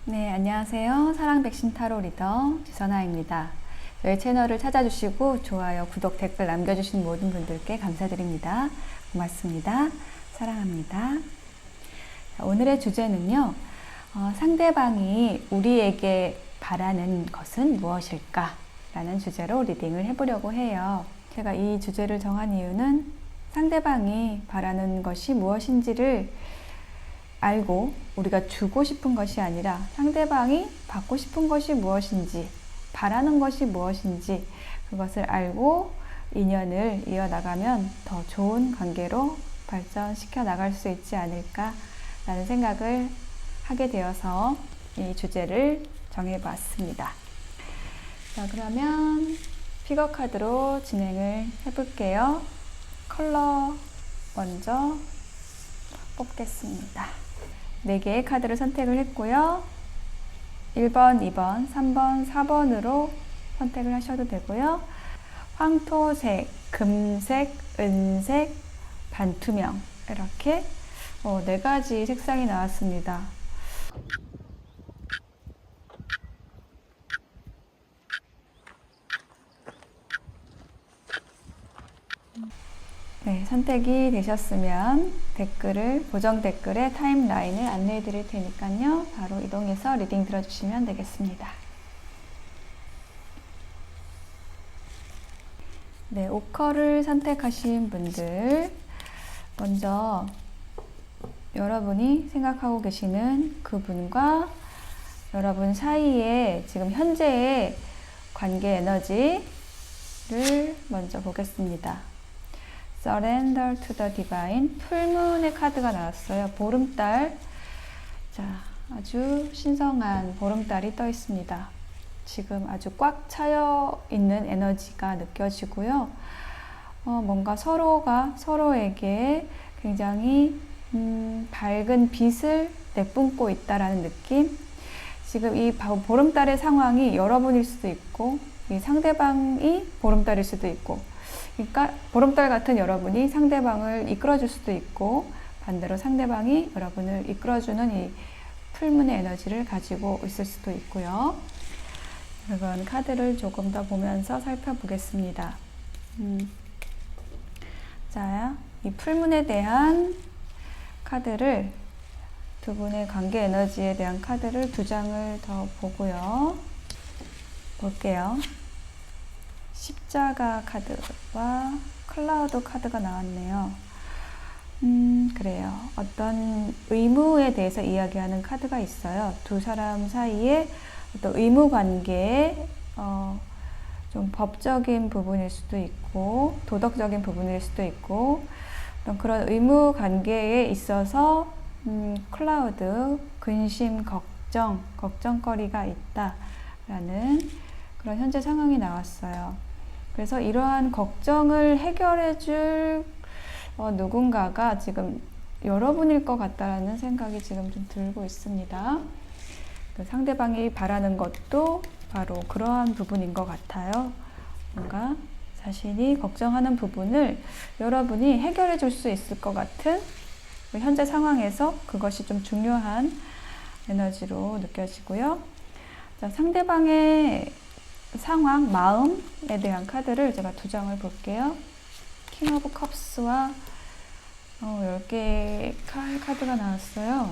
네, 안녕하세요. 사랑백신 타로 리더 주선아입니다. 저희 채널을 찾아주시고 좋아요, 구독, 댓글 남겨주신 모든 분들께 감사드립니다. 고맙습니다. 사랑합니다. 오늘의 주제는요. 상대방이 우리에게 바라는 것은 무엇일까? 라는 주제로 리딩을 해보려고 해요. 제가 이 주제를 정한 이유는 상대방이 바라는 것이 무엇인지를 알고 우리가 주고 싶은 것이 아니라 상대방이 받고 싶은 것이 무엇인지, 바라는 것이 무엇인지 그것을 알고 인연을 이어나가면 더 좋은 관계로 발전시켜 나갈 수 있지 않을까라는 생각을 하게 되어서 이 주제를 정해봤습니다. 자, 그러면 피거 카드로 진행을 해볼게요. 컬러 먼저 뽑겠습니다. 4개의 카드를 선택을 했고요. 1번, 2번, 3번, 4번으로 선택을 하셔도 되고요. 황토색, 금색, 은색, 반투명 이렇게 4가지 색상이 나왔습니다. 네, 선택이 되셨으면 고정 댓글에 타임라인을 안내해 드릴 테니까요. 바로 이동해서 리딩 들어주시면 되겠습니다. 네, 오커를 선택하신 분들, 먼저 여러분이 생각하고 계시는 그분과 여러분 사이에 지금 현재의 관계 에너지를 먼저 보겠습니다. Surrender to the Divine, 풀문의 카드가 나왔어요. 보름달. 자, 아주 신성한 보름달이 떠 있습니다. 지금 아주 꽉 차여 있는 에너지가 느껴지고요. 뭔가 서로가 서로에게 굉장히 밝은 빛을 내뿜고 있다라는 느낌. 지금 이 보름달의 상황이 여러분일 수도 있고, 이 상대방이 보름달일 수도 있고, 그러니까 보름달 같은 여러분이 상대방을 이끌어줄 수도 있고 반대로 상대방이 여러분을 이끌어주는 이 풀문의 에너지를 가지고 있을 수도 있고요. 그런 카드를 조금 더 보면서 살펴보겠습니다. 자, 이 풀문에 대한 카드를 두 분의 관계 에너지에 대한 카드를 2장을 더 보고요. 볼게요. 십자가 카드와 클라우드 카드가 나왔네요. 그래요. 어떤 의무에 대해서 이야기하는 카드가 있어요. 두 사람 사이에 어떤 의무 관계에 좀 법적인 부분일 수도 있고 도덕적인 부분일 수도 있고 어떤 그런 의무 관계에 있어서 클라우드, 근심, 걱정거리가 있다라는 그런 현재 상황이 나왔어요. 그래서 이러한 걱정을 해결해 줄 누군가가 지금 여러분일 것 같다라는 생각이 지금 좀 들고 있습니다. 그 상대방이 바라는 것도 바로 그러한 부분인 것 같아요. 뭔가 자신이 걱정하는 부분을 여러분이 해결해 줄 수 있을 것 같은 현재 상황에서 그것이 좀 중요한 에너지로 느껴지고요. 자, 상대방의 상황, 마음에 대한 카드를 제가 2장을 볼게요. 킹 오브 컵스와 10개의 카드가 나왔어요.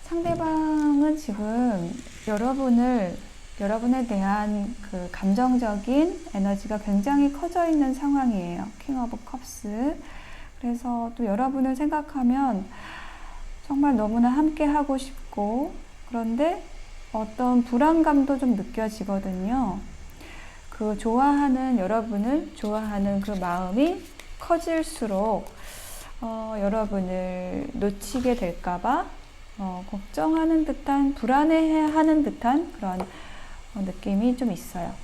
상대방은 지금 여러분에 대한 그 감정적인 에너지가 굉장히 커져 있는 상황이에요. 킹 오브 컵스. 그래서 또 여러분을 생각하면 정말 너무나 함께 하고 싶고, 그런데 어떤 불안감도 좀 느껴지거든요. 그 여러분을 좋아하는 그 마음이 커질수록 여러분을 놓치게 될까봐 걱정하는 듯한, 불안해하는 듯한 그런 느낌이 좀 있어요.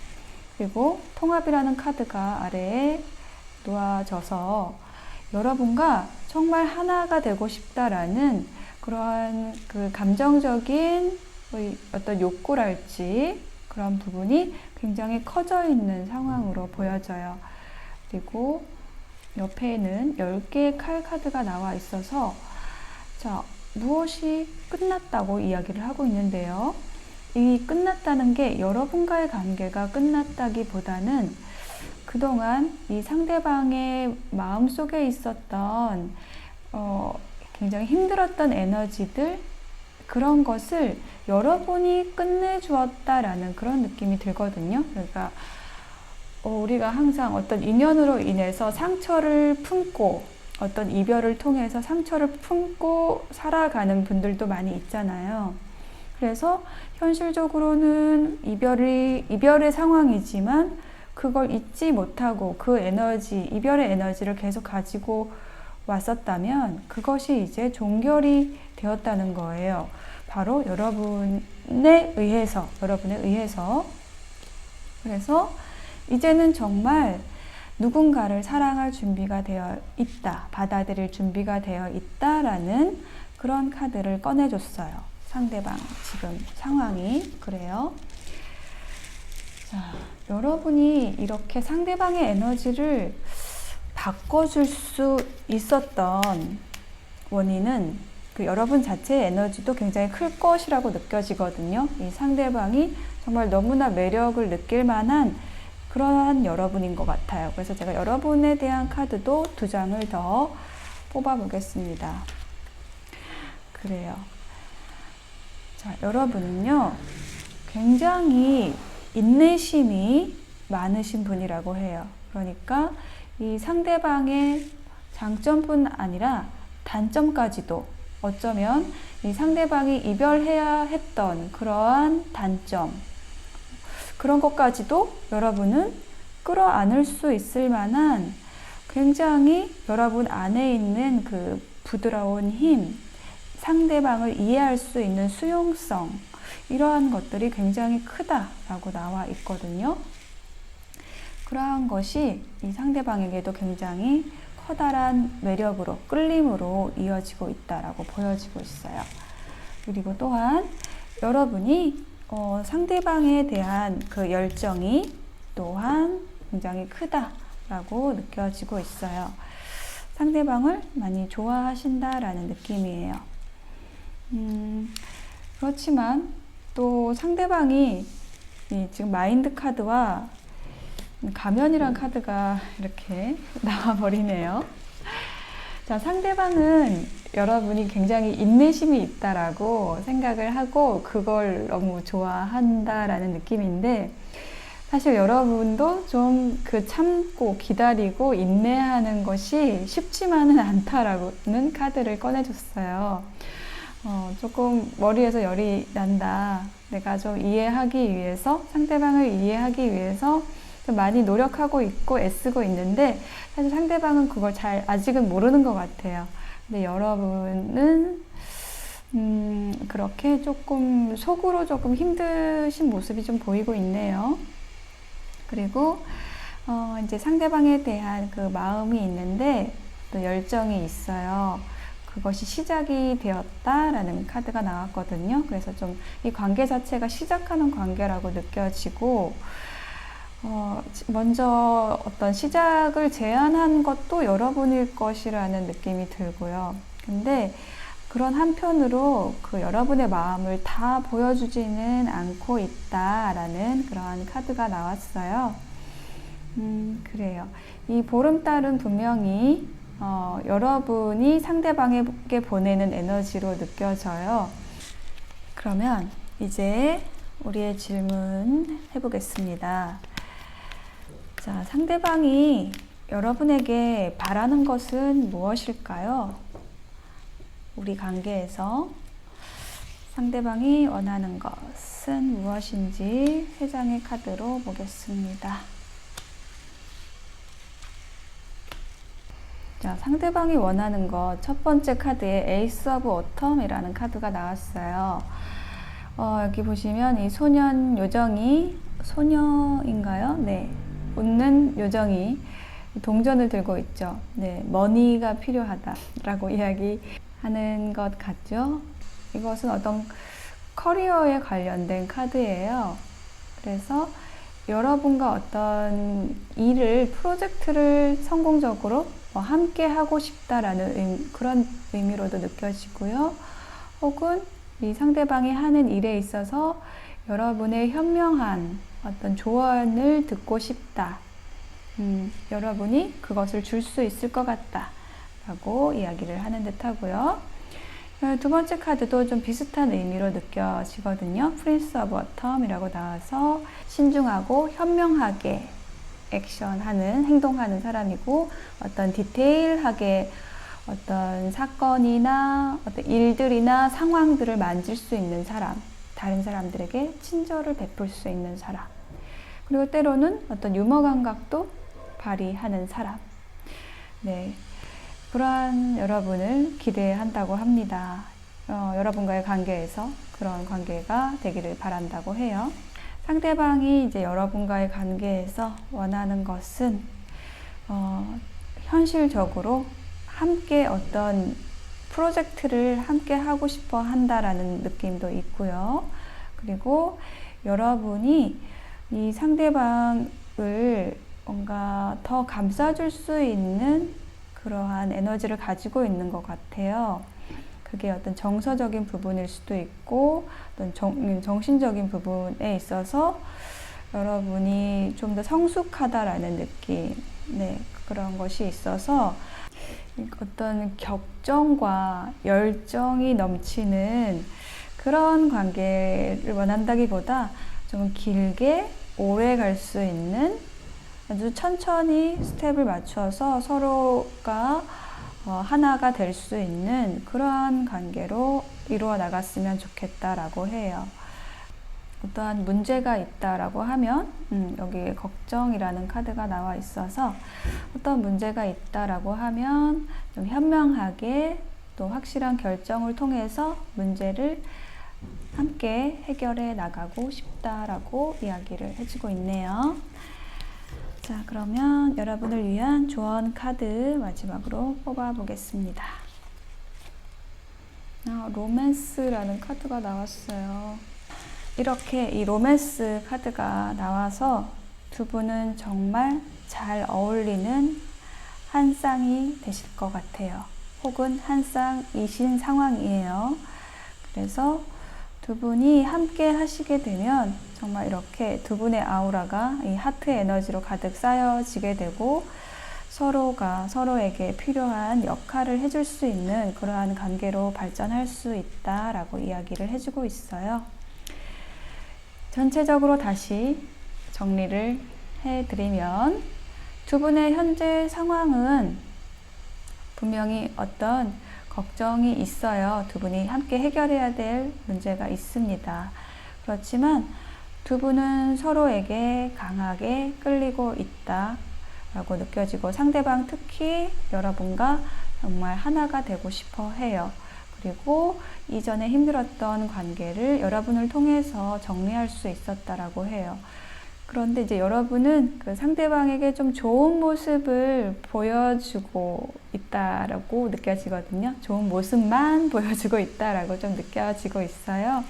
그리고 통합이라는 카드가 아래에 놓아져서 여러분과 정말 하나가 되고 싶다라는 그러한 그 감정적인 어떤 욕구랄지 그런 부분이 굉장히 커져 있는 상황으로 보여져요. 그리고 옆에는 10개의 칼 카드가 나와 있어서 자, 무엇이 끝났다고 이야기를 하고 있는데요. 이 끝났다는 게 여러분과의 관계가 끝났다기보다는 그동안 이 상대방의 마음속에 있었던 굉장히 힘들었던 에너지들, 그런 것을 여러분이 끝내주었다라는 그런 느낌이 들거든요. 그러니까 우리가 항상 어떤 인연으로 인해서 상처를 품고, 어떤 이별을 통해서 상처를 품고 살아가는 분들도 많이 있잖아요. 그래서 현실적으로는 이별의 상황이지만 그걸 잊지 못하고 그 에너지, 이별의 에너지를 계속 가지고 왔었다면 그것이 이제 종결이 되었다는 거예요. 바로 여러분에 의해서. 그래서 이제는 정말 누군가를 사랑할 준비가 되어 있다, 받아들일 준비가 되어 있다라는 그런 카드를 꺼내줬어요. 상대방 지금 상황이 그래요. 자, 여러분이 이렇게 상대방의 에너지를 바꿔줄 수 있었던 원인은 그 여러분 자체의 에너지도 굉장히 클 것이라고 느껴지거든요. 이 상대방이 정말 너무나 매력을 느낄 만한 그러한 여러분인 것 같아요. 그래서 제가 여러분에 대한 카드도 2장을 더 뽑아보겠습니다. 그래요. 자, 여러분은요, 굉장히 인내심이 많으신 분이라고 해요. 그러니까 이 상대방의 장점뿐 아니라 단점까지도, 어쩌면 이 상대방이 이별해야 했던 그러한 단점, 그런 것까지도 여러분은 끌어안을 수 있을 만한 굉장히 여러분 안에 있는 그 부드러운 힘, 상대방을 이해할 수 있는 수용성, 이러한 것들이 굉장히 크다라고 나와 있거든요. 그러한 것이 이 상대방에게도 굉장히 커다란 매력으로, 끌림으로 이어지고 있다라고 보여지고 있어요. 그리고 또한 여러분이 상대방에 대한 그 열정이 또한 굉장히 크다라고 느껴지고 있어요. 상대방을 많이 좋아하신다라는 느낌이에요. 그렇지만 또 상대방이 지금 마인드 카드와 가면이란 카드가 이렇게 나와버리네요. 자, 상대방은 여러분이 굉장히 인내심이 있다라고 생각을 하고 그걸 너무 좋아한다라는 느낌인데, 사실 여러분도 좀 그 참고 기다리고 인내하는 것이 쉽지만은 않다라는 카드를 꺼내줬어요. 조금 머리에서 열이 난다. 내가 좀 이해하기 위해서, 상대방을 이해하기 위해서 좀 많이 노력하고 있고 애쓰고 있는데 사실 상대방은 그걸 잘 아직은 모르는 것 같아요. 근데 여러분은 그렇게 조금 속으로 조금 힘드신 모습이 좀 보이고 있네요. 그리고 이제 상대방에 대한 그 마음이 있는데 또 열정이 있어요. 그것이 시작이 되었다라는 카드가 나왔거든요. 그래서 좀 이 관계 자체가 시작하는 관계라고 느껴지고, 먼저 어떤 시작을 제안한 것도 여러분일 것이라는 느낌이 들고요. 근데 그런 한편으로 그 여러분의 마음을 다 보여주지는 않고 있다라는 그러한 카드가 나왔어요. 그래요. 이 보름달은 분명히 여러분이 상대방에게 보내는 에너지로 느껴져요. 그러면 이제 우리의 질문 해보겠습니다. 자, 상대방이 여러분에게 바라는 것은 무엇일까요? 우리 관계에서 상대방이 원하는 것은 무엇인지 3장의 카드로 보겠습니다. 자, 상대방이 원하는 것, 첫 번째 카드에 에이스 오브 오텀이라는 카드가 나왔어요. 여기 보시면 이 소년 요정이, 소녀인가요? 네, 웃는 요정이 동전을 들고 있죠. 네, 머니가 필요하다라고 이야기하는 것 같죠. 이것은 어떤 커리어에 관련된 카드예요. 그래서 여러분과 어떤 일을, 프로젝트를 성공적으로 함께 하고 싶다라는 그런 의미로도 느껴지고요. 혹은 이 상대방이 하는 일에 있어서 여러분의 현명한 어떤 조언을 듣고 싶다. 여러분이 그것을 줄 수 있을 것 같다. 라고 이야기를 하는 듯 하고요. 두 번째 카드도 좀 비슷한 의미로 느껴지거든요. 프린스 오브 어텀이라고 나와서 신중하고 현명하게 액션하는, 행동하는 사람이고, 어떤 디테일하게 어떤 사건이나 어떤 일들이나 상황들을 만질 수 있는 사람, 다른 사람들에게 친절을 베풀 수 있는 사람, 그리고 때로는 어떤 유머 감각도 발휘하는 사람. 네, 그러한 여러분을 기대한다고 합니다. 여러분과의 관계에서 그런 관계가 되기를 바란다고 해요. 상대방이 이제 여러분과의 관계에서 원하는 것은 현실적으로 함께 어떤 프로젝트를 함께 하고 싶어 한다라는 느낌도 있고요. 그리고 여러분이 이 상대방을 뭔가 더 감싸줄 수 있는 그러한 에너지를 가지고 있는 것 같아요. 그게 어떤 정서적인 부분일 수도 있고 어떤 정신적인 부분에 있어서 여러분이 좀 더 성숙하다라는 느낌, 네, 그런 것이 있어서 어떤 격정과 열정이 넘치는 그런 관계를 원한다기보다 좀 길게 오래 갈 수 있는 아주 천천히 스텝을 맞춰서 서로가 하나가 될 수 있는 그러한 관계로 이루어 나갔으면 좋겠다라고 해요. 어떠한 문제가 있다라고 하면 여기에 걱정이라는 카드가 나와 있어서 어떤 문제가 있다라고 하면 좀 현명하게 또 확실한 결정을 통해서 문제를 함께 해결해 나가고 싶다라고 이야기를 해주고 있네요. 자, 그러면 여러분을 위한 조언 카드 마지막으로 뽑아 보겠습니다. 로맨스라는 카드가 나왔어요. 이렇게 이 로맨스 카드가 나와서 두 분은 정말 잘 어울리는 한 쌍이 되실 것 같아요. 혹은 한 쌍이신 상황이에요. 그래서 두 분이 함께 하시게 되면 정말 이렇게 두 분의 아우라가 이 하트의 에너지로 가득 쌓여지게 되고 서로가 서로에게 필요한 역할을 해줄 수 있는 그러한 관계로 발전할 수 있다라고 이야기를 해주고 있어요. 전체적으로 다시 정리를 해드리면 두 분의 현재 상황은 분명히 어떤 걱정이 있어요. 두 분이 함께 해결해야 될 문제가 있습니다. 그렇지만 두 분은 서로에게 강하게 끌리고 있다라고 느껴지고 상대방 특히 여러분과 정말 하나가 되고 싶어 해요. 그리고 이전에 힘들었던 관계를 여러분을 통해서 정리할 수 있었다라고 해요. 그런데 이제 여러분은 그 상대방에게 좀 좋은 모습을 보여주고 있다라고 느껴지거든요. 좋은 모습만 보여주고 있다라고 좀 느껴지고 있어요.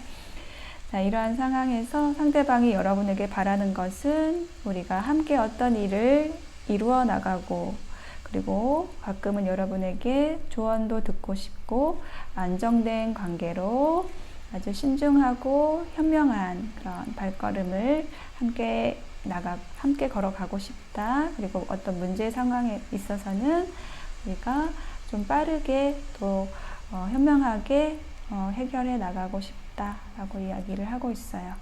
자, 이러한 상황에서 상대방이 여러분에게 바라는 것은 우리가 함께 어떤 일을 이루어 나가고 그리고 가끔은 여러분에게 조언도 듣고 싶고 안정된 관계로 아주 신중하고 현명한 그런 발걸음을 함께 걸어가고 싶다. 그리고 어떤 문제 상황에 있어서는 우리가 좀 빠르게 또 현명하게 해결해 나가고 싶다라고 이야기를 하고 있어요.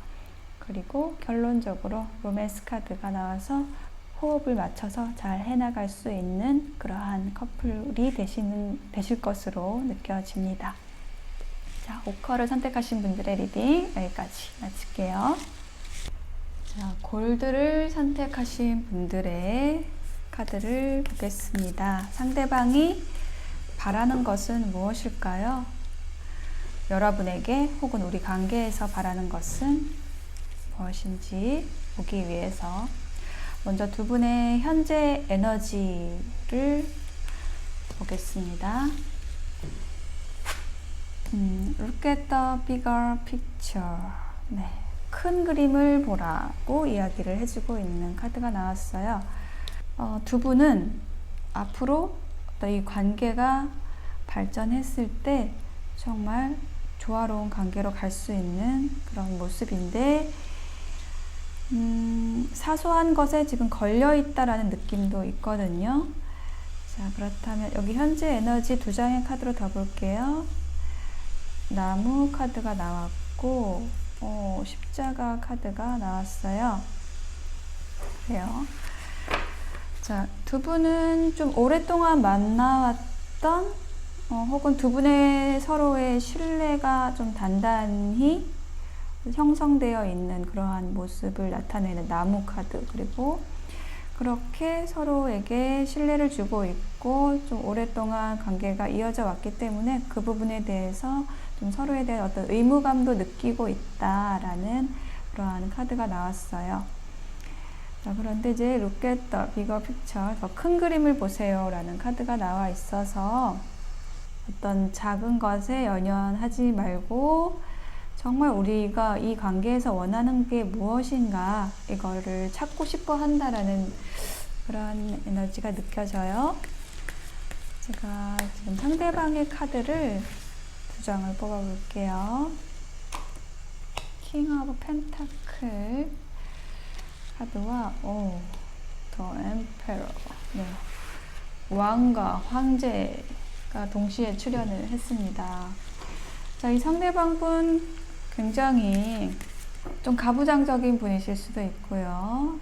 그리고 결론적으로 로맨스 카드가 나와서 호흡을 맞춰서 잘 해나갈 수 있는 그러한 커플이 되실 것으로 느껴집니다. 자, 오커를 선택하신 분들의 리딩 여기까지 마칠게요. 자, 골드를 선택하신 분들의 카드를 보겠습니다. 상대방이 바라는 것은 무엇일까요? 여러분에게 혹은 우리 관계에서 바라는 것은 무엇인지 보기 위해서 먼저 두 분의 현재 에너지를 보겠습니다. Look at the bigger picture. 네, 큰 그림을 보라고 이야기를 해주고 있는 카드가 나왔어요. 두 분은 앞으로 이 관계가 발전했을 때 정말 조화로운 관계로 갈 수 있는 그런 모습인데, 사소한 것에 지금 걸려 있다라는 느낌도 있거든요. 자, 그렇다면 여기 현재 에너지 2장의 카드로 더 볼게요. 나무 카드가 나왔고, 십자가 카드가 나왔어요. 그래요. 자, 두 분은 좀 오랫동안 만나왔던, 혹은 두 분의 서로의 신뢰가 좀 단단히 형성되어 있는 그러한 모습을 나타내는 나무 카드, 그리고 그렇게 서로에게 신뢰를 주고 있고 좀 오랫동안 관계가 이어져 왔기 때문에 그 부분에 대해서 좀 서로에 대한 어떤 의무감도 느끼고 있다라는 그러한 카드가 나왔어요. 자, 그런데 이제 Look at the bigger picture, 더 큰 그림을 보세요 라는 카드가 나와 있어서 어떤 작은 것에 연연하지 말고 정말 우리가 이 관계에서 원하는 게 무엇인가 이거를 찾고 싶어 한다라는 그런 에너지가 느껴져요. 제가 지금 상대방의 카드를 2장을 뽑아 볼게요. 킹 오브 펜타클 카드와 더 엠페러, 네, 왕과 황제가 동시에 출연을 했습니다. 자, 이 상대방분 굉장히 좀 가부장적인 분이실 수도 있고요.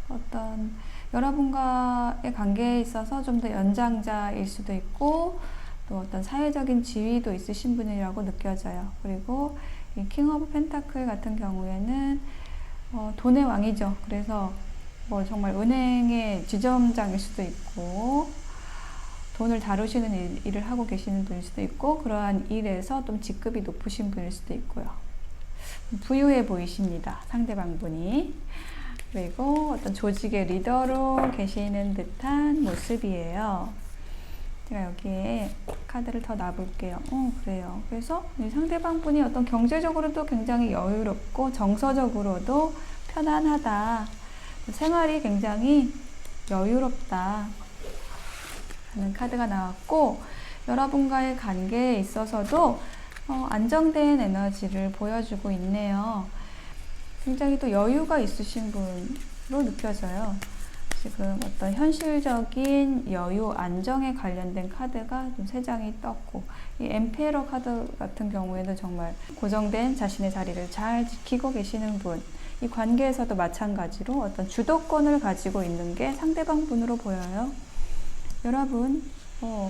어떤 여러분과의 관계에 있어서 좀 더 연장자일 수도 있고, 또 어떤 사회적인 지위도 있으신 분이라고 느껴져요. 그리고 이 킹 오브 펜타클 같은 경우에는 돈의 왕이죠. 그래서 뭐 정말 은행의 지점장일 수도 있고, 돈을 다루시는 일을 하고 계시는 분일 수도 있고, 그러한 일에서 좀 직급이 높으신 분일 수도 있고요. 부유해 보이십니다, 상대방 분이. 그리고 어떤 조직의 리더로 계시는 듯한 모습이에요. 제가 여기에 카드를 더 놔볼게요. 그래요. 그래서 이 상대방 분이 어떤 경제적으로도 굉장히 여유롭고 정서적으로도 편안하다, 생활이 굉장히 여유롭다 하는 카드가 나왔고, 여러분과의 관계에 있어서도 안정된 에너지를 보여주고 있네요. 굉장히 또 여유가 있으신 분으로 느껴져요. 지금 어떤 현실적인 여유, 안정에 관련된 카드가 좀 3장이 떴고, 이 엠페러 카드 같은 경우에는 정말 고정된 자신의 자리를 잘 지키고 계시는 분, 이 관계에서도 마찬가지로 어떤 주도권을 가지고 있는 게 상대방 분으로 보여요. 여러분,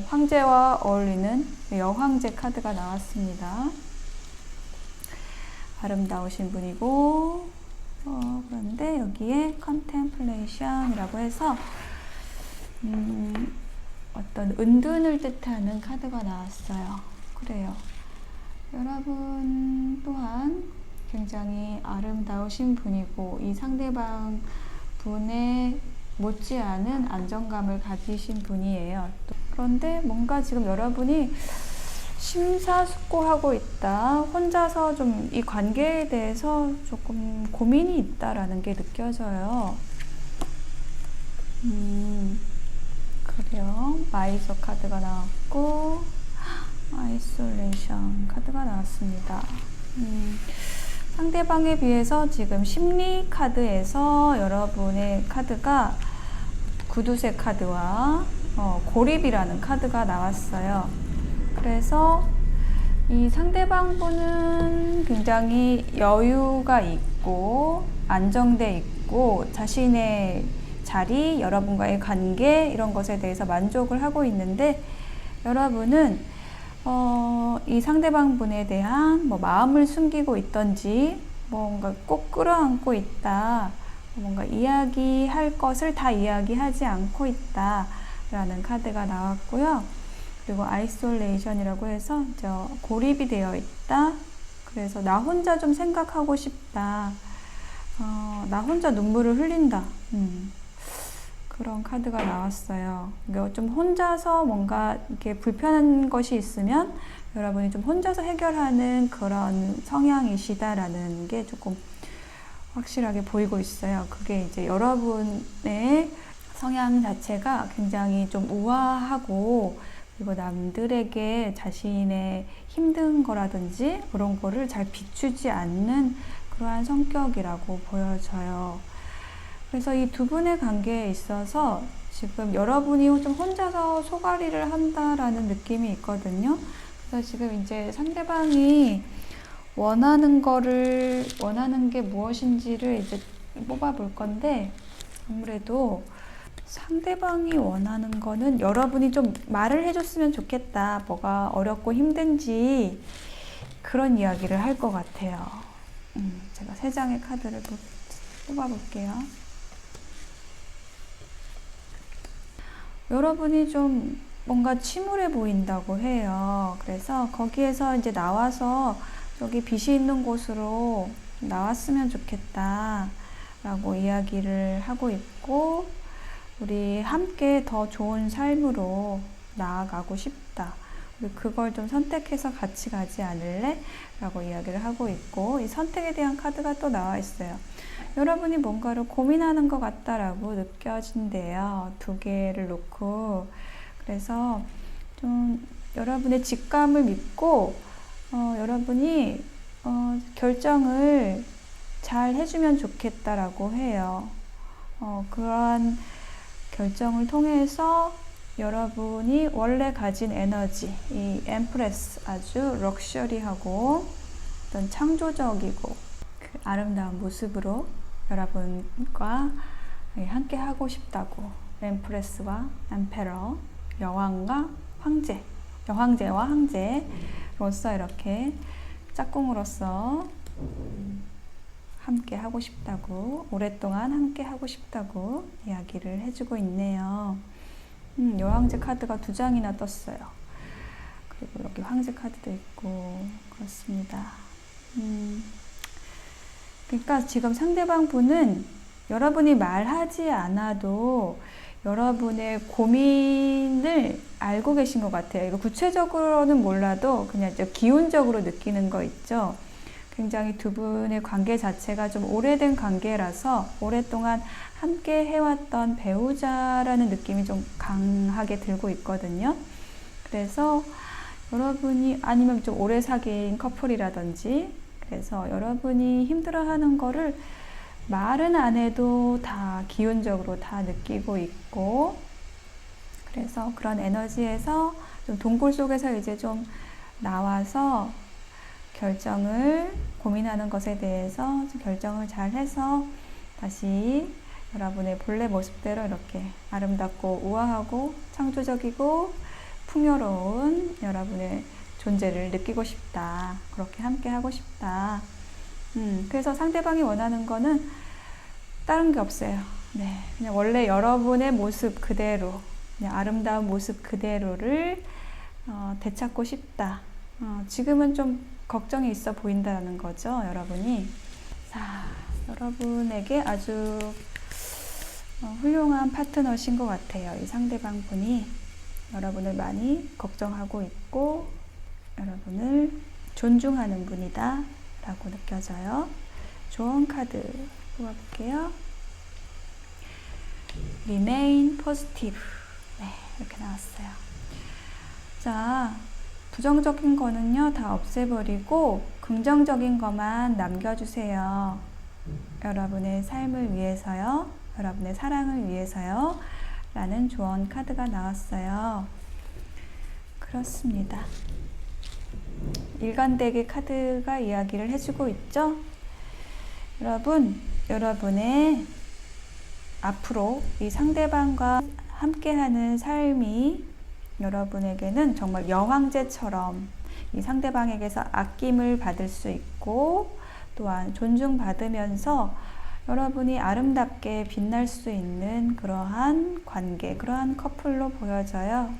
황제와 어울리는 여황제 카드가 나왔습니다. 아름다우신 분이고, 그런데 여기에 컨템플레이션이라고 해서 어떤 은둔을 뜻하는 카드가 나왔어요. 그래요. 여러분 또한 굉장히 아름다우신 분이고, 이 상대방 분의 못지않은 안정감을 가지신 분이에요. 그런데 뭔가 지금 여러분이 심사숙고하고 있다, 혼자서 좀 이 관계에 대해서 조금 고민이 있다라는 게 느껴져요. 그래요. 마이저 카드가 나왔고, 아이솔레이션 카드가 나왔습니다. 상대방에 비해서 지금 심리 카드에서 여러분의 카드가 구두쇠 카드와 고립이라는 카드가 나왔어요. 그래서 이 상대방 분은 굉장히 여유가 있고 안정돼 있고 자신의 자리, 여러분과의 관계 이런 것에 대해서 만족을 하고 있는데, 여러분은 이 상대방 분에 대한 마음을 숨기고 있던지, 뭔가 꼭 끌어안고 있다, 뭔가 이야기할 것을 다 이야기하지 않고 있다 라는 카드가 나왔고요. 그리고 아이솔레이션이라고 해서 고립이 되어 있다. 그래서 나 혼자 좀 생각하고 싶다, 나 혼자 눈물을 흘린다, 그런 카드가 나왔어요. 좀 혼자서 뭔가 이렇게 불편한 것이 있으면 여러분이 좀 혼자서 해결하는 그런 성향이시다라는 게 조금 확실하게 보이고 있어요. 그게 이제 여러분의 성향 자체가 굉장히 좀 우아하고 그리고 남들에게 자신의 힘든 거라든지 그런 거를 잘 비추지 않는 그러한 성격이라고 보여져요. 그래서 이 두 분의 관계에 있어서 지금 여러분이 좀 혼자서 소가리를 한다라는 느낌이 있거든요. 그래서 지금 이제 상대방이 원하는 게 무엇인지를 이제 뽑아 볼 건데, 아무래도 상대방이 원하는 거는 여러분이 좀 말을 해줬으면 좋겠다. 뭐가 어렵고 힘든지 그런 이야기를 할 것 같아요. 제가 3장의 카드를 뽑아 볼게요. 여러분이 좀 뭔가 침울해 보인다고 해요. 그래서 거기에서 이제 나와서 저기 빛이 있는 곳으로 나왔으면 좋겠다 라고 이야기를 하고 있고, 우리 함께 더 좋은 삶으로 나아가고 싶다. 그걸 좀 선택해서 같이 가지 않을래? 라고 이야기를 하고 있고, 이 선택에 대한 카드가 또 나와 있어요. 여러분이 뭔가를 고민하는 것 같다라고 느껴진대요. 2개를 놓고. 그래서 좀 여러분의 직감을 믿고 여러분이 결정을 잘 해주면 좋겠다라고 해요. 그러한 결정을 통해서 여러분이 원래 가진 에너지, 이 엠프레스, 아주 럭셔리하고 어떤 창조적이고 그 아름다운 모습으로 여러분과 함께 하고 싶다고. 엠프레스와 엠페러, 여왕과 황제, 여황제와 황제로서 이렇게 짝꿍으로서 함께 하고 싶다고, 오랫동안 함께 하고 싶다고 이야기를 해주고 있네요. 여왕제 카드가 2장이나 떴어요. 그리고 여기 황제 카드도 있고 그렇습니다. 그러니까 지금 상대방 분은 여러분이 말하지 않아도 여러분의 고민을 알고 계신 것 같아요. 이거 구체적으로는 몰라도 그냥 기운적으로 느끼는 거 있죠. 굉장히 2분의 관계 자체가 좀 오래된 관계라서 오랫동안 함께 해왔던 배우자라는 느낌이 좀 강하게 들고 있거든요. 그래서 여러분이, 아니면 좀 오래 사귄 커플이라든지, 그래서 여러분이 힘들어하는 거를 말은 안 해도 다 기운적으로 다 느끼고 있고, 그래서 그런 에너지에서 좀 동굴 속에서 이제 좀 나와서 결정을, 고민하는 것에 대해서 좀 결정을 잘 해서 다시 여러분의 본래 모습대로 이렇게 아름답고 우아하고 창조적이고 풍요로운 여러분의 존재를 느끼고 싶다. 그렇게 함께 하고 싶다. 그래서 상대방이 원하는 거는 다른 게 없어요. 네, 그냥 원래 여러분의 모습 그대로, 그냥 아름다운 모습 그대로를 되찾고 싶다. 지금은 좀 걱정이 있어 보인다는 거죠, 여러분이. 자, 여러분에게 아주 훌륭한 파트너신 것 같아요. 이 상대방 분이 여러분을 많이 걱정하고 있고 여러분을 존중하는 분이다 라고 느껴져요. 조언 카드 뽑아볼게요. Remain positive. 네, 이렇게 나왔어요. 자, 부정적인 거는요 다 없애버리고 긍정적인 것만 남겨주세요. 여러분의 삶을 위해서요, 여러분의 사랑을 위해서요 라는 조언 카드가 나왔어요. 그렇습니다. 일관되게 카드가 이야기를 해주고 있죠. 여러분, 여러분의 앞으로 이 상대방과 함께하는 삶이 여러분에게는 정말 여황제처럼 이 상대방에게서 아낌을 받을 수 있고 또한 존중받으면서 여러분이 아름답게 빛날 수 있는 그러한 관계, 그러한 커플로 보여져요.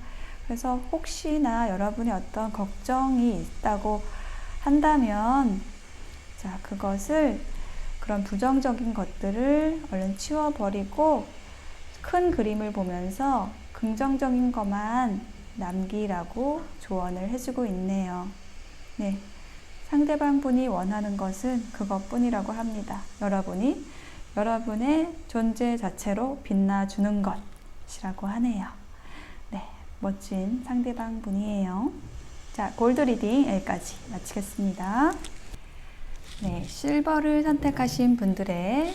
그래서 혹시나 여러분이 어떤 걱정이 있다고 한다면, 자, 그것을, 그런 부정적인 것들을 얼른 치워버리고 큰 그림을 보면서 긍정적인 것만 남기라고 조언을 해주고 있네요. 네, 상대방 분이 원하는 것은 그것뿐이라고 합니다. 여러분이 여러분의 존재 자체로 빛나주는 것이라고 하네요. 네, 멋진 상대방 분이에요. 자, 골드 리딩 여기까지 마치겠습니다. 네, 실버를 선택하신 분들의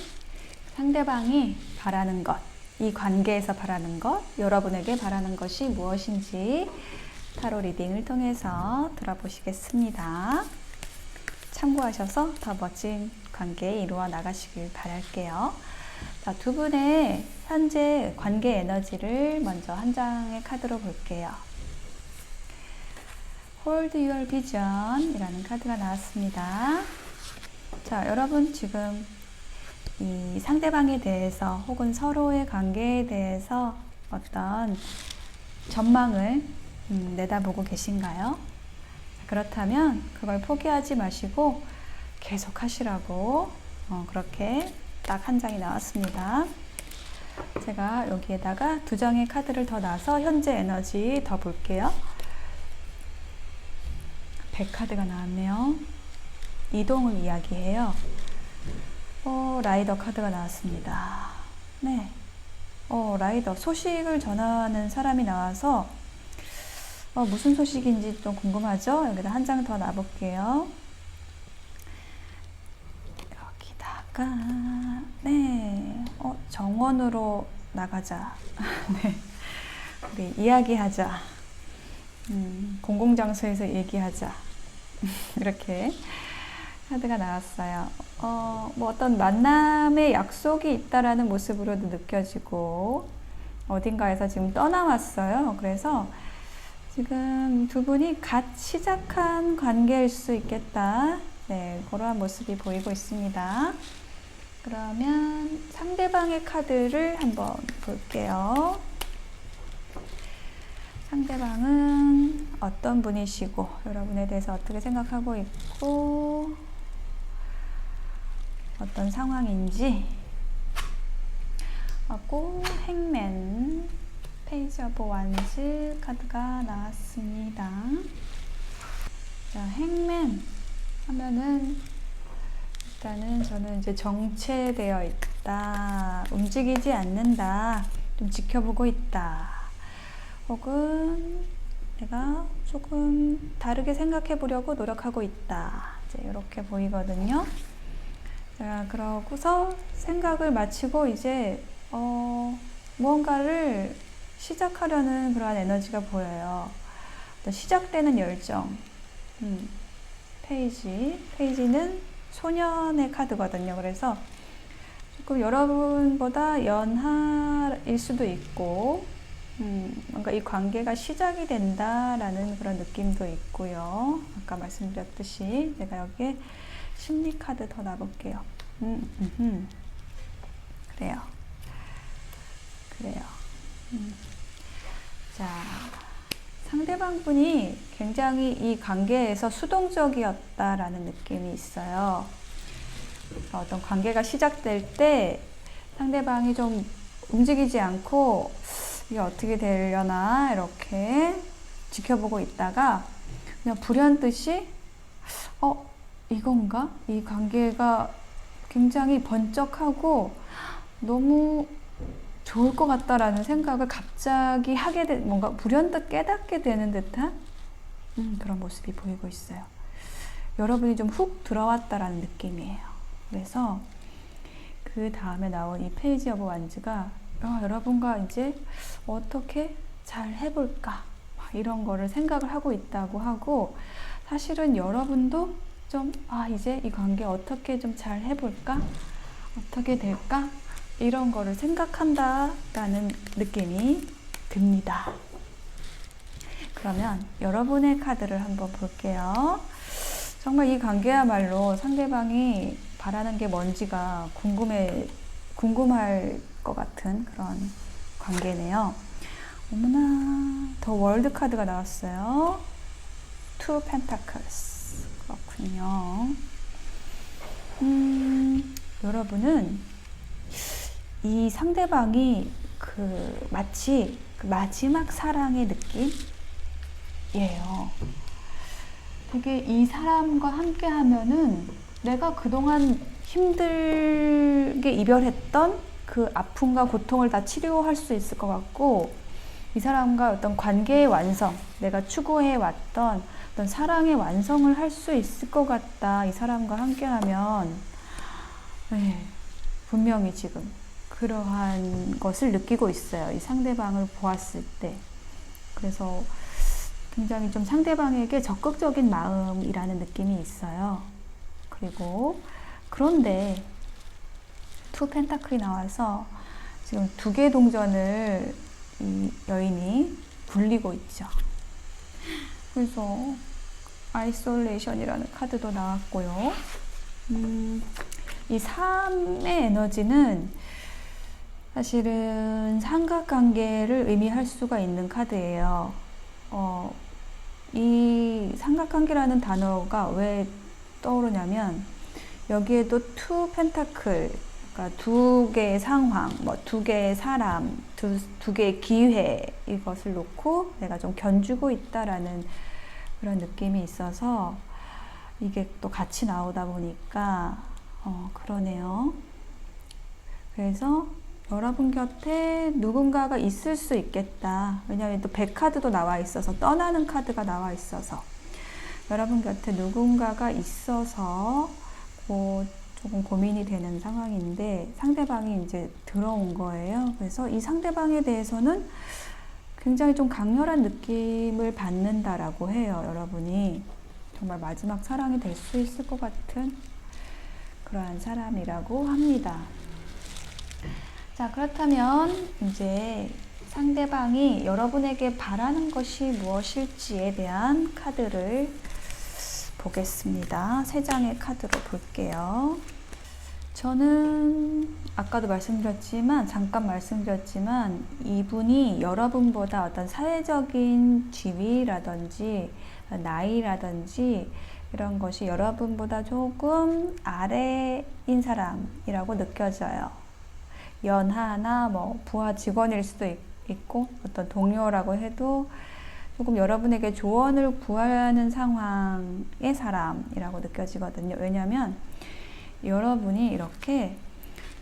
상대방이 바라는 것, 이 관계에서 바라는 것, 여러분에게 바라는 것이 무엇인지 타로 리딩을 통해서 들어보시겠습니다. 참고하셔서 더 멋진 관계 이루어 나가시길 바랄게요. 자, 두 분의 현재 관계 에너지를 먼저 한 장의 카드로 볼게요. Hold Your Vision 이라는 카드가 나왔습니다. 자, 여러분 지금 이 상대방에 대해서 혹은 서로의 관계에 대해서 어떤 전망을 내다보고 계신가요? 그렇다면 그걸 포기하지 마시고 계속 하시라고 그렇게 딱 한 장이 나왔습니다. 제가 여기에다가 두 장의 카드를 더 놔서 현재 에너지 더 볼게요. 100카드가 나왔네요. 이동을 이야기해요. 라이더 카드가 나왔습니다. 네. 라이더. 소식을 전하는 사람이 나와서 무슨 소식인지 좀 궁금하죠? 여기다 한 장 더 놔볼게요. 여기다가 네. 정원으로 나가자. 네. 우리 이야기하자. 공공장소에서 얘기하자. 이렇게 카드가 나왔어요. 뭐 어떤 만남의 약속이 있다라는 모습으로도 느껴지고 어딘가에서 지금 떠나왔어요. 그래서 지금 두 분이 갓 시작한 관계일 수 있겠다. 네, 그러한 모습이 보이고 있습니다. 그러면 상대방의 카드를 한번 볼게요. 상대방은 어떤 분이시고 여러분에 대해서 어떻게 생각하고 있고 어떤 상황인지 하고 행맨, 페이지 오브 완즈 카드가 나왔습니다. 자, 행맨 하면은 일단은 저는 이제 정체되어 있다, 움직이지 않는다, 좀 지켜보고 있다, 혹은 내가 조금 다르게 생각해 보려고 노력하고 있다, 이제 이렇게 보이거든요. 자, 그러고서 생각을 마치고 이제 무언가를 시작하려는 그러한 에너지가 보여요. 시작되는 열정. 페이지는 소년의 카드거든요. 그래서 조금 여러분보다 연하일 수도 있고 뭔가 이 관계가 시작이 된다라는 그런 느낌도 있고요. 아까 말씀드렸듯이 제가 여기에 심리 카드 더 놔볼게요. 그래요. 자, 상대방 분이 굉장히 이 관계에서 수동적이었다라는 느낌이 있어요. 어떤 관계가 시작될 때 상대방이 좀 움직이지 않고 이게 어떻게 되려나 이렇게 지켜보고 있다가 그냥 불현듯이 이건가? 이 관계가 굉장히 번쩍하고 너무 좋을 것 같다라는 생각을 갑자기 뭔가 불현듯 깨닫게 되는 듯한 그런 모습이 보이고 있어요. 여러분이 좀 훅 들어왔다라는 느낌이에요. 그래서 그 다음에 나온 이 페이지 오브 완즈가 여러분과 이제 어떻게 잘 해볼까 이런 거를 생각을 하고 있다고 하고, 사실은 여러분도 좀 이제 이 관계 어떻게 좀 잘 해볼까, 어떻게 될까 이런 거를 생각한다라는 느낌이 듭니다. 그러면 여러분의 카드를 한번 볼게요. 정말 이 관계야말로 상대방이 바라는 게 뭔지가 궁금할 것 같은 그런 관계네요. 어머나, 더 월드 카드가 나왔어요. Two Pentacles. 그렇군요. 여러분은 이 상대방이 마치 마지막 사랑의 느낌이에요. 되게 이 사람과 함께 하면은 내가 그동안 힘들게 이별했던 그 아픔과 고통을 다 치료할 수 있을 것 같고, 이 사람과 어떤 관계의 완성, 내가 추구해 왔던 어떤 사랑의 완성을 할 수 있을 것 같다. 이 사람과 함께하면 네, 분명히 지금 그러한 것을 느끼고 있어요. 이 상대방을 보았을 때. 그래서 굉장히 좀 상대방에게 적극적인 마음이라는 느낌이 있어요. 그리고 그런데 투 펜타클이 나와서 지금 두 개의 동전을 이 여인이 굴리고 있죠. 그래서 아이솔레이션이라는 카드도 나왔고요. 이 3의 에너지는 사실은 삼각관계를 의미할 수가 있는 카드예요. 이 삼각관계라는 단어가 왜 떠오르냐면 여기에도 투 펜타클, 그러니까 두 개의 상황, 뭐 두 개의 사람, 두 개의 기회, 이것을 놓고 내가 좀 견주고 있다라는 그런 느낌이 있어서 이게 또 같이 나오다 보니까 그러네요. 그래서 여러분 곁에 누군가가 있을 수 있겠다. 왜냐하면 또 100카드도 나와 있어서, 떠나는 카드가 나와 있어서 여러분 곁에 누군가가 있어서 조금 고민이 되는 상황인데 상대방이 이제 들어온 거예요. 그래서 이 상대방에 대해서는 굉장히 좀 강렬한 느낌을 받는다라고 해요. 여러분이 정말 마지막 사랑이 될 수 있을 것 같은 그러한 사람이라고 합니다. 자, 그렇다면 이제 상대방이 여러분에게 바라는 것이 무엇일지에 대한 카드를 보겠습니다. 3장의 카드로 볼게요. 저는 아까도 잠깐 말씀드렸지만 이분이 여러분보다 어떤 사회적인 지위라든지 나이라든지 이런 것이 여러분보다 조금 아래인 사람이라고 느껴져요. 연하나 뭐 부하 직원일 수도 있고 어떤 동료라고 해도 조금 여러분에게 조언을 구하는 상황의 사람이라고 느껴지거든요. 왜냐하면 여러분이 이렇게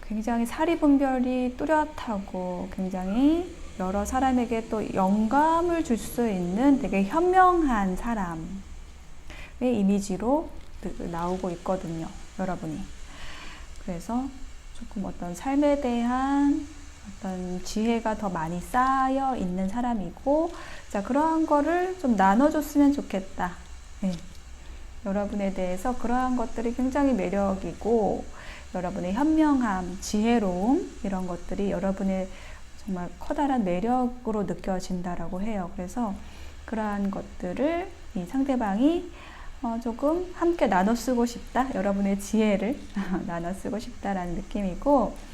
굉장히 사리분별이 뚜렷하고 굉장히 여러 사람에게 또 영감을 줄 수 있는 되게 현명한 사람의 이미지로 나오고 있거든요. 여러분이. 그래서 조금 어떤 삶에 대한 어떤 지혜가 더 많이 쌓여 있는 사람이고, 자, 그러한 거를 좀 나눠줬으면 좋겠다. 네. 여러분에 대해서 그러한 것들이 굉장히 매력이고, 여러분의 현명함, 지혜로움, 이런 것들이 여러분의 정말 커다란 매력으로 느껴진다라고 해요. 그래서 그러한 것들을 이 상대방이 조금 함께 나눠 쓰고 싶다. 여러분의 지혜를 나눠 쓰고 싶다라는 느낌이고,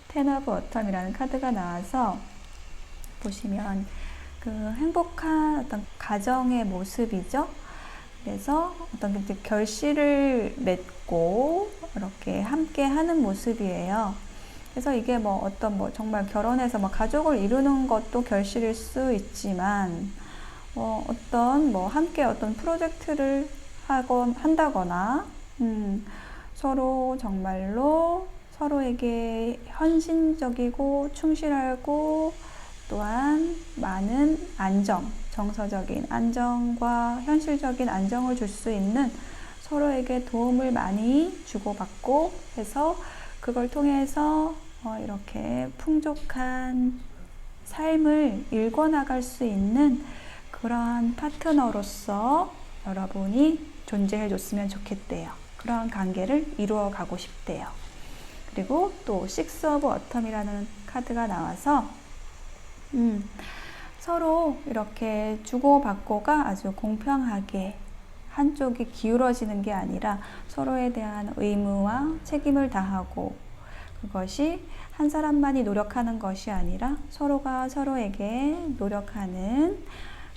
텐 오브 어텀이라는 카드가 나와서 보시면 그 행복한 어떤 가정의 모습이죠. 그래서 어떤 결실을 맺고 이렇게 함께 하는 모습이에요. 그래서 이게 뭐 정말 결혼해서 가족을 이루는 것도 결실일 수 있지만, 함께 어떤 프로젝트를 한다거나, 서로 정말로 서로에게 헌신적이고 충실하고 또한 많은 정서적인 안정과 현실적인 안정을 줄 수 있는 서로에게 도움을 많이 주고받고 해서 그걸 통해서 이렇게 풍족한 삶을 일궈나갈 수 있는 그러한 파트너로서 여러분이 존재해 줬으면 좋겠대요. 그러한 관계를 이루어 가고 싶대요. 그리고 또 식스 오브 어텀이라는 카드가 나와서 서로 이렇게 주고받고가 아주 공평하게 한쪽이 기울어지는 게 아니라 서로에 대한 의무와 책임을 다하고, 그것이 한 사람만이 노력하는 것이 아니라 서로가 서로에게 노력하는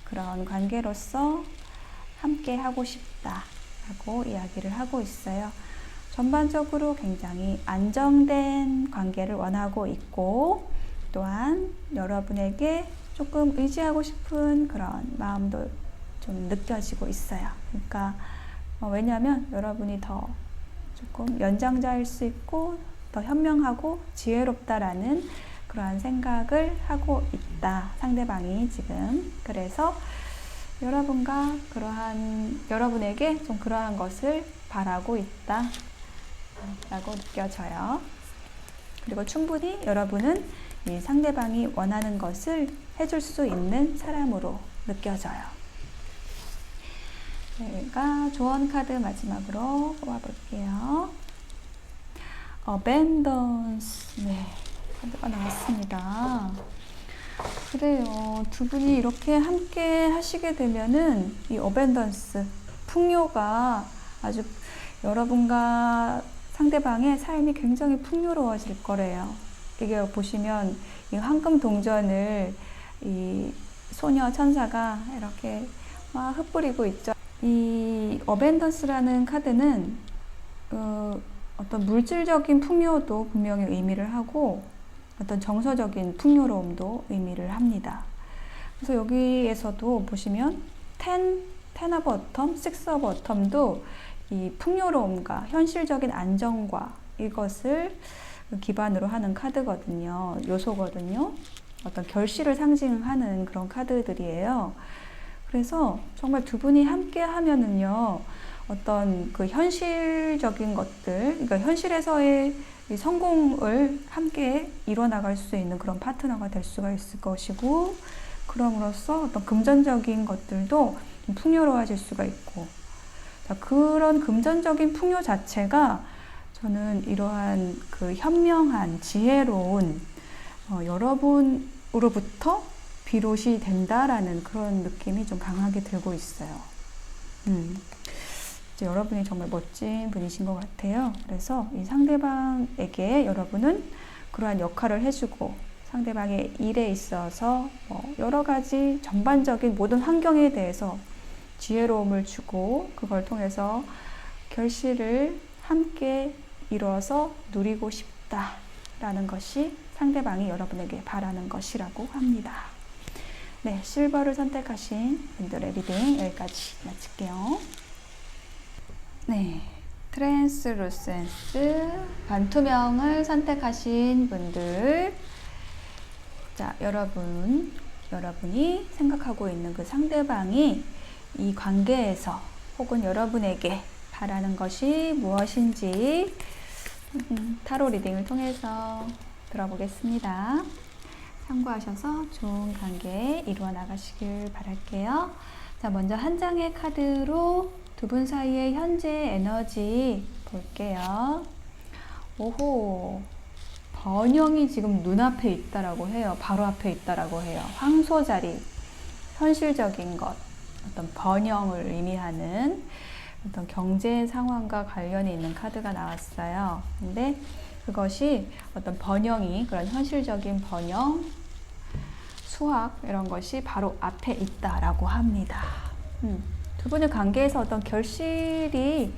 그런 관계로서 함께 하고 싶다라고 이야기를 하고 있어요. 전반적으로 굉장히 안정된 관계를 원하고 있고, 또한 여러분에게 조금 의지하고 싶은 그런 마음도 좀 느껴지고 있어요. 그러니까 왜냐하면 여러분이 더 조금 연장자일 수 있고 더 현명하고 지혜롭다라는 그러한 생각을 하고 있다. 상대방이 지금. 그래서 여러분에게 좀 그러한 것을 바라고 있다. 라고 느껴져요. 그리고 충분히 여러분은 이 상대방이 원하는 것을 해줄 수 있는 사람으로 느껴져요. 제가 조언 카드 마지막으로 뽑아볼게요. Abundance. 네, 카드가 나왔습니다. 그래요. 두 분이 이렇게 함께 하시게 되면은 이 Abundance, 풍요가 아주 여러분과 상대방의 삶이 굉장히 풍요로워질 거래요. 이게 보시면 이 황금 동전을 이 소녀 천사가 이렇게 막 흩뿌리고 있죠. 이 어벤던스라는 카드는 어떤 물질적인 풍요도 분명히 의미를 하고 어떤 정서적인 풍요로움도 의미를 합니다. 그래서 여기에서도 보시면 10 of autumn, 6 of autumn도 이 풍요로움과 현실적인 안정과 이것을 기반으로 하는 카드거든요. 요소거든요. 어떤 결실을 상징하는 그런 카드들이에요. 그래서 정말 두 분이 함께 하면은요, 어떤 그 현실적인 것들, 그러니까 현실에서의 이 성공을 함께 이뤄나갈 수 있는 그런 파트너가 될 수가 있을 것이고, 그럼으로써 어떤 금전적인 것들도 좀 풍요로워질 수가 있고, 자, 그런 금전적인 풍요 자체가 저는 이러한 그 현명한, 지혜로운 여러분으로부터 비롯이 된다라는 그런 느낌이 좀 강하게 들고 있어요. 이제 여러분이 정말 멋진 분이신 것 같아요. 그래서 이 상대방에게 여러분은 그러한 역할을 해주고 상대방의 일에 있어서 여러 가지 전반적인 모든 환경에 대해서 지혜로움을 주고 그걸 통해서 결실을 함께 이뤄서 누리고 싶다라는 것이 상대방이 여러분에게 바라는 것이라고 합니다. 네, 실버를 선택하신 분들의 리딩 여기까지 마칠게요. 네, 트랜스루센스 반투명을 선택하신 분들, 자, 여러분이 생각하고 있는 그 상대방이 이 관계에서 혹은 여러분에게 바라는 것이 무엇인지 타로 리딩을 통해서 들어보겠습니다. 참고하셔서 좋은 관계 이루어 나가시길 바랄게요. 자, 먼저 한 장의 카드로 두 분 사이의 현재 에너지 볼게요. 오호, 번영이 지금 눈앞에 있다라고 해요. 바로 앞에 있다라고 해요. 황소자리, 현실적인 것, 어떤 번영을 의미하는 어떤 경제 상황과 관련이 있는 카드가 나왔어요. 근데 그것이 어떤 번영이, 그런 현실적인 번영, 수확 이런 것이 바로 앞에 있다라고 합니다. 두 분의 관계에서 어떤 결실이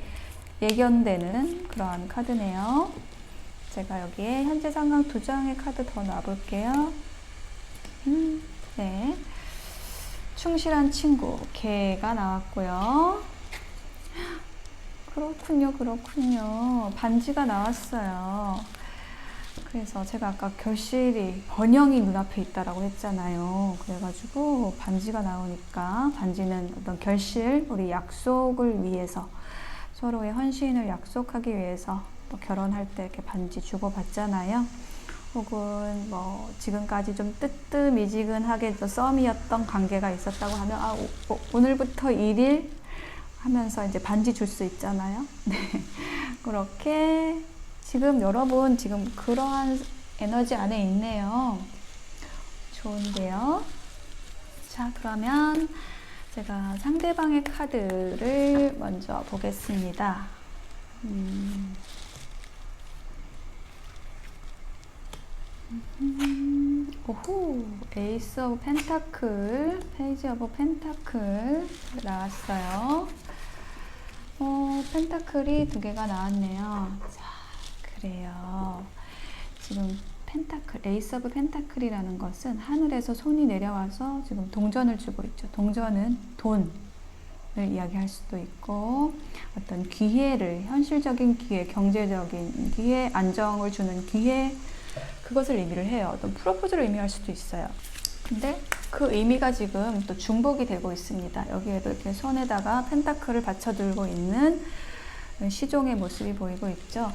예견되는 그런 카드네요. 제가 여기에 현재 상황 두 장의 카드 더 놔볼게요. 네, 충실한 친구, 개가 나왔고요. 그렇군요. 반지가 나왔어요. 그래서 제가 아까 결실이, 번영이 눈앞에 있다라고 했잖아요. 그래가지고 반지가 나오니까 반지는 어떤 결실, 우리 약속을 위해서, 서로의 헌신을 약속하기 위해서 또 결혼할 때 이렇게 반지 주고받잖아요. 혹은 뭐 지금까지 좀 뜨뜻미지근하게 썸이었던 관계가 있었다고 하면 오늘부터 1일 하면서 이제 반지 줄 수 있잖아요. 네, 그렇게 지금 여러분 지금 그러한 에너지 안에 있네요. 좋은데요. 자, 그러면 제가 상대방의 카드를 먼저 보겠습니다. 오호, 에이스 오브 펜타클, 페이지 오브 펜타클 나왔어요. 펜타클이 두 개가 나왔네요. 자, 그래요. 지금 펜타클, 에이스 오브 펜타클이라는 것은 하늘에서 손이 내려와서 지금 동전을 주고 있죠. 동전은 돈을 이야기할 수도 있고 어떤 기회를, 현실적인 기회, 경제적인 기회, 안정을 주는 기회, 그것을 의미를 해요. 어떤 프로포즈를 의미할 수도 있어요. 근데 그 의미가 지금 또 중복이 되고 있습니다. 여기에도 이렇게 손에다가 펜타클을 받쳐 들고 있는 시종의 모습이 보이고 있죠.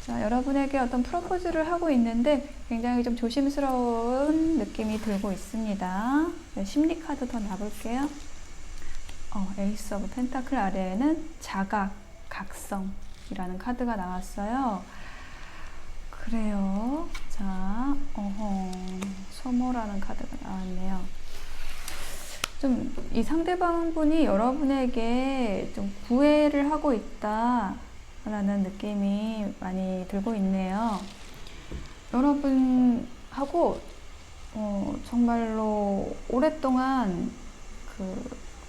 자, 여러분에게 어떤 프로포즈를 하고 있는데 굉장히 좀 조심스러운 느낌이 들고 있습니다. 네, 심리 카드 더 놔볼게요. 에이스 오브 펜타클 아래에는 자각, 각성이라는 카드가 나왔어요. 그래요. 자, 소모라는 카드가 나왔네요. 좀 이 상대방분이 여러분에게 좀 구애를 하고 있다 라는 느낌이 많이 들고 있네요. 여러분하고 정말로 오랫동안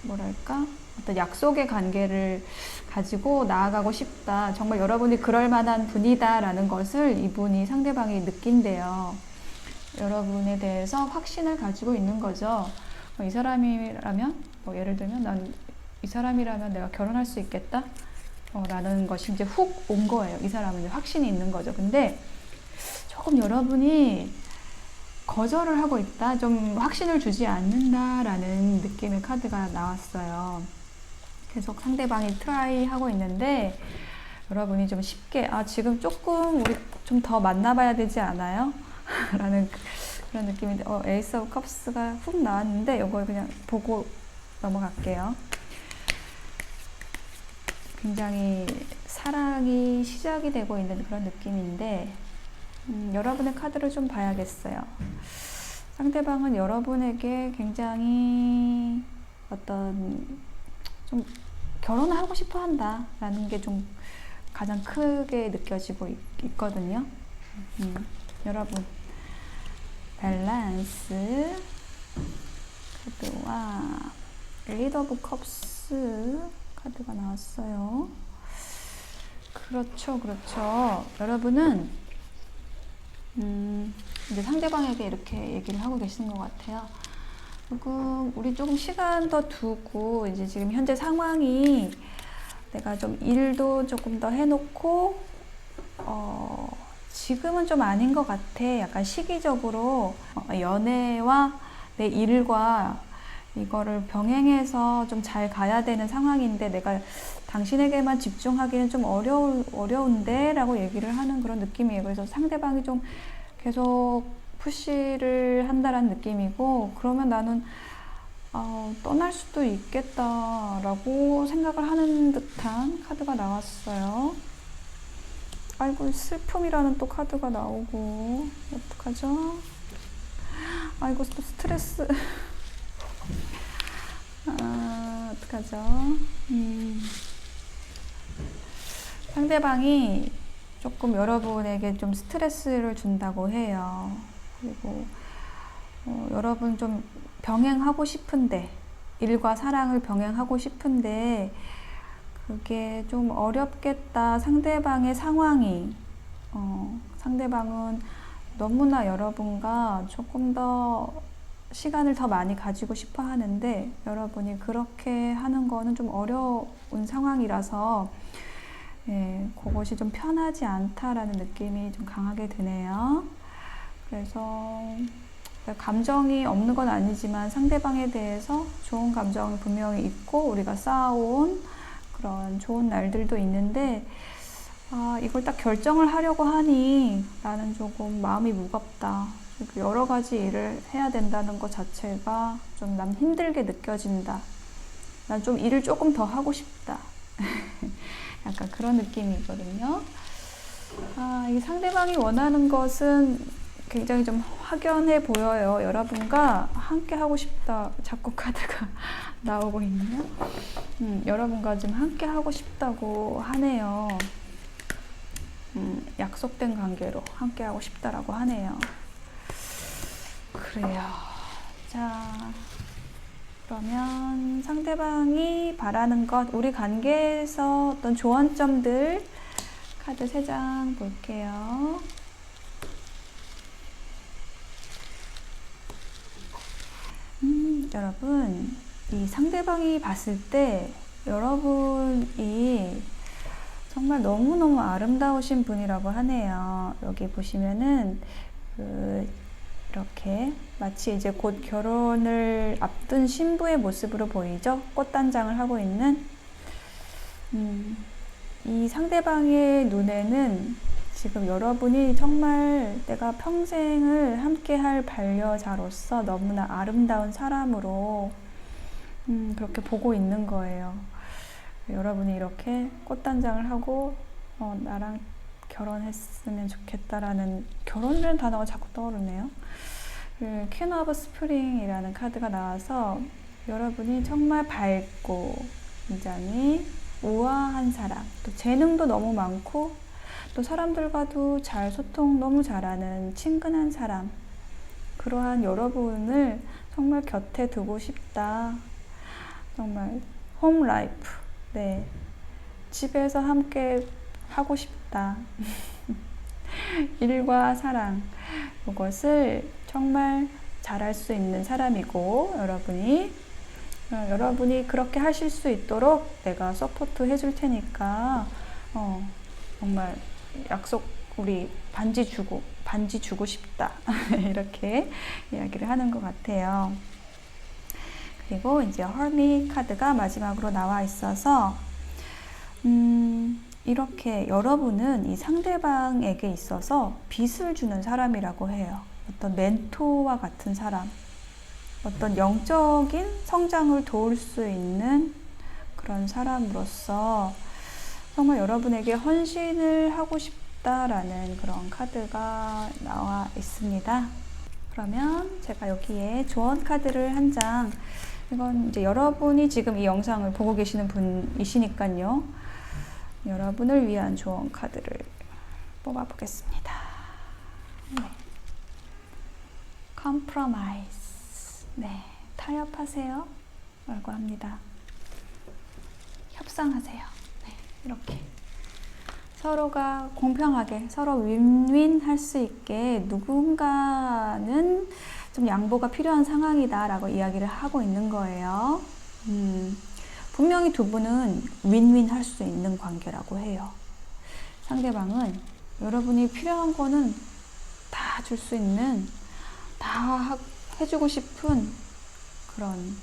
뭐랄까 어떤 약속의 관계를 가지고 나아가고 싶다. 정말 여러분이 그럴 만한 분이다 라는 것을 이분이 상대방이 느낀대요. 여러분에 대해서 확신을 가지고 있는 거죠. 이 사람이라면 예를 들면 난 이 사람이라면 내가 결혼할 수 있겠다 라는 것이 이제 훅 온 거예요. 이 사람은 이제 확신이 있는 거죠. 근데 조금 여러분이 거절을 하고 있다, 좀 확신을 주지 않는다 라는 느낌의 카드가 나왔어요. 계속 상대방이 트라이 하고 있는데 여러분이 좀 쉽게 지금 조금 우리 좀 더 만나봐야 되지 않아요? 라는 그런 느낌인데 에이스 오브 컵스가 훅 나왔는데 이걸 그냥 보고 넘어갈게요. 굉장히 사랑이 시작이 되고 있는 그런 느낌인데 여러분의 카드를 좀 봐야겠어요. 상대방은 여러분에게 굉장히 어떤 좀 결혼을 하고 싶어 한다 라는 게 좀 가장 크게 느껴지고 있거든요. 여러분 밸런스 카드와 에이드 오브 컵스 카드가 나왔어요. 그렇죠. 여러분은 이제 상대방에게 이렇게 얘기를 하고 계시는 것 같아요. 우리 조금 시간 더 두고 이제 지금 현재 상황이 내가 좀 일도 조금 더 해놓고 지금은 좀 아닌 것 같아. 약간 시기적으로 연애와 내 일과 이거를 병행해서 좀 잘 가야 되는 상황인데 내가 당신에게만 집중하기는 좀 어려운데 라고 얘기를 하는 그런 느낌이에요. 그래서 상대방이 좀 계속 푸시를 한다라는 느낌이고, 그러면 나는 떠날 수도 있겠다라고 생각을 하는 듯한 카드가 나왔어요. 아이고, 슬픔이라는 또 카드가 나오고, 어떡하죠? 아이고, 또 스트레스. 어떡하죠? 상대방이 조금 여러분에게 좀 스트레스를 준다고 해요. 그리고 여러분 좀 병행하고 싶은데, 일과 사랑을 병행하고 싶은데 그게 좀 어렵겠다. 상대방의 상황이 상대방은 너무나 여러분과 조금 더 시간을 더 많이 가지고 싶어 하는데 여러분이 그렇게 하는 거는 좀 어려운 상황이라서 그것이 좀 편하지 않다라는 느낌이 좀 강하게 드네요. 그래서 감정이 없는 건 아니지만 상대방에 대해서 좋은 감정이 분명히 있고 우리가 쌓아온 그런 좋은 날들도 있는데 이걸 딱 결정을 하려고 하니 나는 조금 마음이 무겁다. 여러 가지 일을 해야 된다는 것 자체가 좀 난 힘들게 느껴진다. 난 좀 일을 조금 더 하고 싶다. 약간 그런 느낌이거든요. 이 상대방이 원하는 것은 굉장히 좀 확연해 보여요. 여러분과 함께 하고 싶다. 자꾸 카드가 나오고 있네요. 여러분과 좀 함께 하고 싶다고 하네요. 약속된 관계로 함께 하고 싶다라고 하네요. 그래요. 자, 그러면 상대방이 바라는 것, 우리 관계에서 어떤 조언점들 카드 3장 볼게요. 여러분, 이 상대방이 봤을 때 여러분이 정말 너무너무 아름다우신 분이라고 하네요. 여기 보시면은 이렇게 마치 이제 곧 결혼을 앞둔 신부의 모습으로 보이죠? 꽃단장을 하고 있는 이 상대방의 눈에는 지금 여러분이 정말 내가 평생을 함께할 반려자로서 너무나 아름다운 사람으로 그렇게 보고 있는 거예요. 여러분이 이렇게 꽃단장을 하고 나랑 결혼했으면 좋겠다라는, 결혼이라는 단어가 자꾸 떠오르네요. 퀸 오브 스프링이라는 카드가 나와서 여러분이 정말 밝고 굉장히 우아한 사람, 또 재능도 너무 많고 또 사람들과도 잘 소통 너무 잘하는 친근한 사람, 그러한 여러분을 정말 곁에 두고 싶다. 정말 홈 라이프, 네, 집에서 함께 하고 싶다. 일과 사랑, 그것을 정말 잘할 수 있는 사람이고, 여러분이 그렇게 하실 수 있도록 내가 서포트 해줄 테니까 정말 약속, 우리 반지 주고 싶다. 이렇게 이야기를 하는 것 같아요. 그리고 이제 허미 카드가 마지막으로 나와 있어서 이렇게 여러분은 이 상대방에게 있어서 빚을 주는 사람이라고 해요. 어떤 멘토와 같은 사람, 어떤 영적인 성장을 도울 수 있는 그런 사람으로서 정말 여러분에게 헌신을 하고 싶다라는 그런 카드가 나와 있습니다. 그러면 제가 여기에 조언 카드를 한 장, 이건 이제 여러분이 지금 이 영상을 보고 계시는 분이시니까요. 여러분을 위한 조언 카드를 뽑아 보겠습니다. 네. Compromise. 네. 타협하세요. 라고 합니다. 협상하세요. 네. 이렇게. 서로가 공평하게, 서로 윈윈 할 수 있게 누군가는 좀 양보가 필요한 상황이다 라고 이야기를 하고 있는 거예요. 분명히 두 분은 윈윈 할 수 있는 관계라고 해요. 상대방은 여러분이 필요한 거는 다 줄 수 있는, 다 해주고 싶은 그런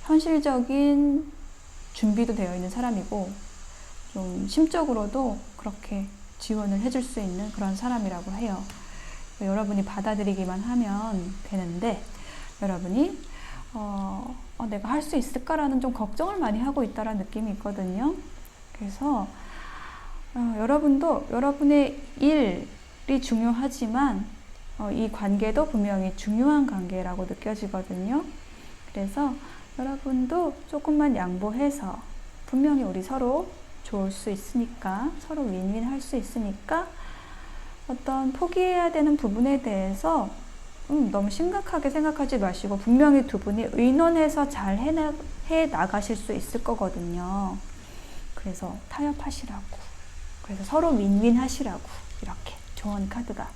현실적인 준비도 되어 있는 사람이고, 좀 심적으로도 그렇게 지원을 해줄 수 있는 그런 사람이라고 해요. 여러분이 받아들이기만 하면 되는데, 여러분이 내가 할 수 있을까라는 좀 걱정을 많이 하고 있다라는 느낌이 있거든요. 그래서 여러분도 여러분의 일이 중요하지만 이 관계도 분명히 중요한 관계라고 느껴지거든요. 그래서 여러분도 조금만 양보해서, 분명히 우리 서로 좋을 수 있으니까, 서로 윈윈 할 수 있으니까 어떤 포기해야 되는 부분에 대해서 너무 심각하게 생각하지 마시고, 분명히 두 분이 의논해서 잘 해 나가실 수 있을 거거든요. 그래서 타협하시라고, 그래서 서로 윈윈 하시라고 이렇게 조언 카드가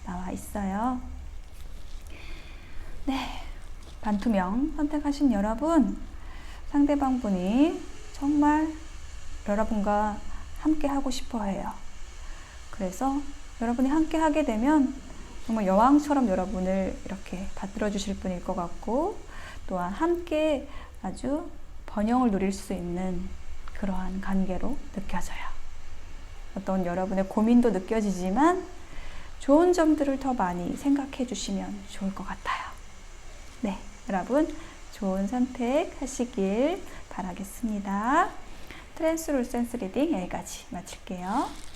나와 있어요. 네, 반투명 선택하신 여러분, 상대방 분이 정말 여러분과 함께 하고 싶어 해요. 그래서 여러분이 함께 하게 되면 정말 여왕처럼 여러분을 이렇게 받들어 주실 분일 것 같고, 또한 함께 아주 번영을 누릴 수 있는 그러한 관계로 느껴져요. 어떤 여러분의 고민도 느껴지지만 좋은 점들을 더 많이 생각해 주시면 좋을 것 같아요. 네, 여러분 좋은 선택 하시길 바라겠습니다. 트랜스루센스 리딩 여기까지 마칠게요.